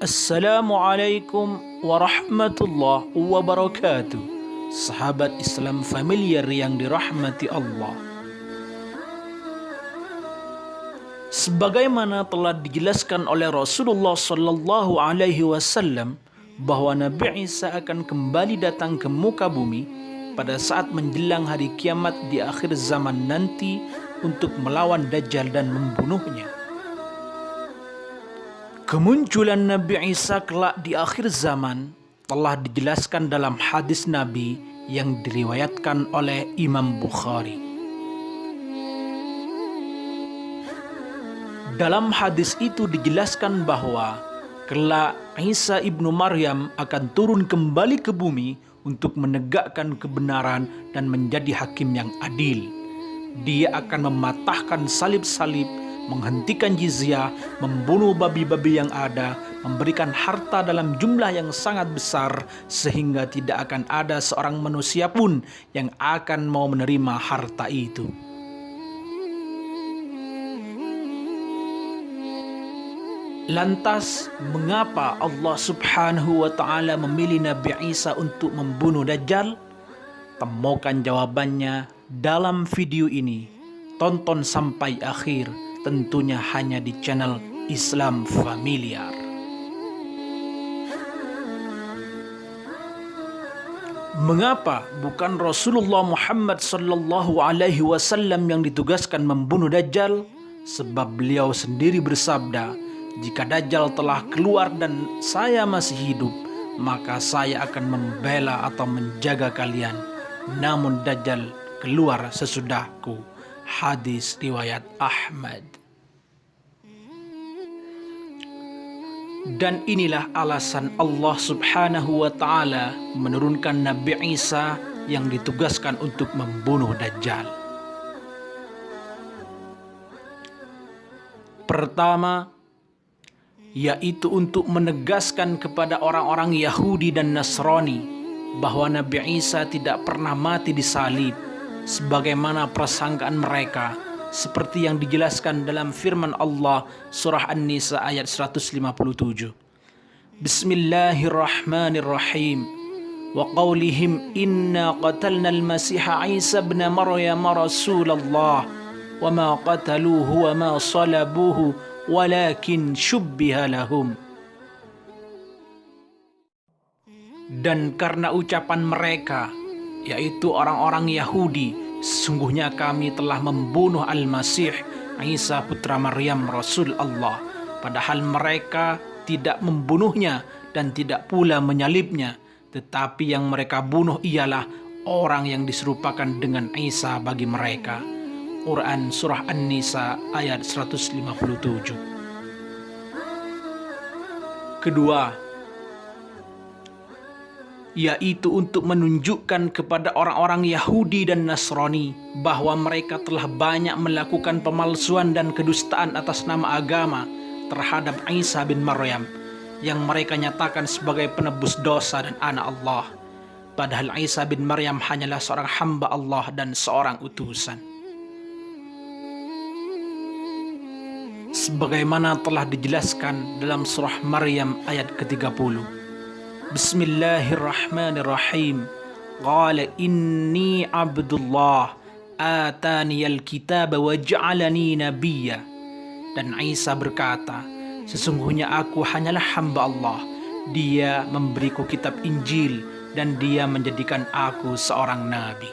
Assalamualaikum warahmatullahi wabarakatuh. Sahabat Islam familiar yang dirahmati Allah. Sebagaimana telah dijelaskan oleh Rasulullah sallallahu alaihi wasallam bahwa Nabi Isa akan kembali datang ke muka bumi pada saat menjelang hari kiamat di akhir zaman nanti untuk melawan Dajjal dan membunuhnya. Kemunculan Nabi Isa kelak di akhir zaman telah dijelaskan dalam hadis Nabi yang diriwayatkan oleh Imam Bukhari. Dalam hadis itu dijelaskan bahwa kelak Isa ibnu Maryam akan turun kembali ke bumi untuk menegakkan kebenaran dan menjadi hakim yang adil. Dia akan mematahkan salib-salib, menghentikan jizyah, membunuh babi-babi yang ada, memberikan harta dalam jumlah yang sangat besar sehingga tidak akan ada seorang manusia pun yang akan mau menerima harta itu. Lantas, mengapa Allah Subhanahu wa Ta'ala memilih Nabi Isa untuk membunuh Dajjal? Temukan jawabannya dalam video ini. Tonton sampai akhir, tentunya hanya di channel Islam Familiar. Mengapa bukan Rasulullah Muhammad sallallahu alaihi wasallam yang ditugaskan membunuh Dajjal? Sebab beliau sendiri bersabda, "Jika Dajjal telah keluar dan saya masih hidup, maka saya akan membela atau menjaga kalian. Namun Dajjal keluar sesudahku." Hadis riwayat Ahmad. Dan inilah alasan Allah Subhanahu wa Ta'ala menurunkan Nabi Isa yang ditugaskan untuk membunuh Dajjal. Pertama, yaitu untuk menegaskan kepada orang-orang Yahudi dan Nasrani bahwa Nabi Isa tidak pernah mati disalib sebagaimana persangkaan mereka, seperti yang dijelaskan dalam firman Allah surah An-Nisa ayat 157. Bismillahirrahmanirrahim. Wa qawlihim inna qatalna al-masiha Isa ibn Maryam rasulallah wa ma qataluhu wa ma salabuhu walakin syubbiha lahum. Dan karena ucapan mereka, yaitu orang-orang Yahudi, sesungguhnya kami telah membunuh Al-Masih Isa putra Maryam Rasul Allah, padahal mereka tidak membunuhnya dan tidak pula menyalibnya, tetapi yang mereka bunuh ialah orang yang diserupakan dengan Isa bagi mereka. Quran surah An-Nisa ayat 157. Kedua, yaitu untuk menunjukkan kepada orang-orang Yahudi dan Nasrani bahwa mereka telah banyak melakukan pemalsuan dan kedustaan atas nama agama terhadap Isa bin Maryam yang mereka nyatakan sebagai penebus dosa dan anak Allah, padahal Isa bin Maryam hanyalah seorang hamba Allah dan seorang utusan. Sebagaimana telah dijelaskan dalam surah Maryam ayat ke-30. Bismillahirrahmanirrahim. Qala inni abdullah ataniyal kitaba wa ja'alani nabiyya. Dan Isa berkata, sesungguhnya aku hanyalah hamba Allah. Dia memberiku kitab Injil dan dia menjadikan aku seorang nabi.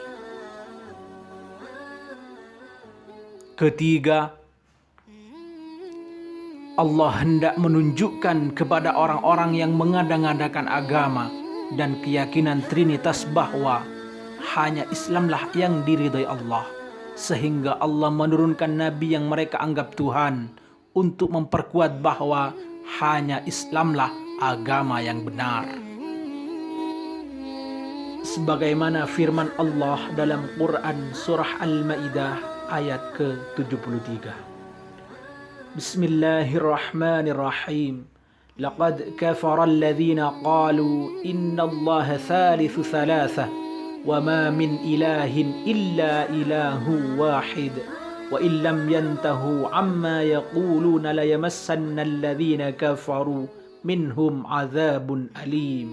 Ketiga, Allah hendak menunjukkan kepada orang-orang yang mengada-ngadakan agama dan keyakinan Trinitas bahwa hanya Islamlah yang diridhai Allah, sehingga Allah menurunkan Nabi yang mereka anggap Tuhan untuk memperkuat bahwa hanya Islamlah agama yang benar. Sebagaimana firman Allah dalam Quran surah Al-Maidah ayat ke-73. Bismillahirrahmanirrahim. Laqad kafara alladhina qalu inna allaha thalithu thalathah wa ma min ilahin illa ilahu wahid وإن لم ينتهوا عما يقولون ليمسن الذين كفروا minhum adzabun alim.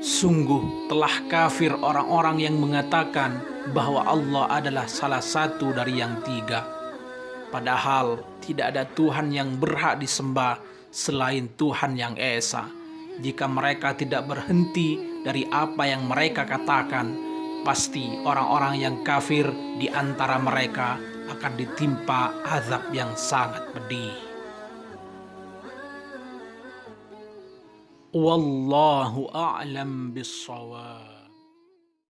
Sungguh telah kafir orang-orang yang mengatakan bahwa Allah adalah salah satu dari yang tiga. Padahal tidak ada Tuhan yang berhak disembah selain Tuhan yang Esa. Jika mereka tidak berhenti dari apa yang mereka katakan, pasti orang-orang yang kafir di antara mereka akan ditimpa azab yang sangat pedih. Wallahu a'lam bissawab.